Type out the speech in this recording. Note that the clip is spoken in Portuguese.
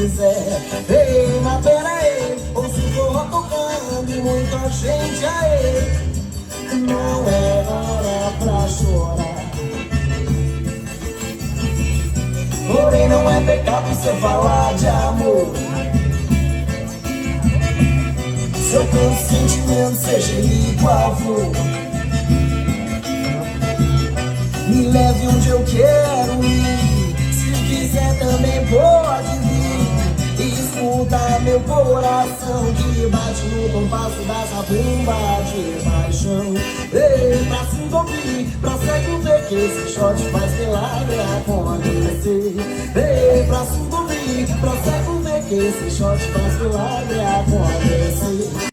quiser. Ei, mas pera aí, ouço o forró tocando e muita gente aí. Não é hora pra chorar, porém não é pecado se eu falar de amor. Seu consentimento seja igual flor, me leve onde eu quero ir. Se quiser também pode vir. Escuta meu coração que bate no compasso dessa bomba de paixão. Ei, pra se envolver, pra cego ver que esse shot faz milagre acontecer. Ei, pra se envolver, pra cego ver que esse shot faz milagre acontecer.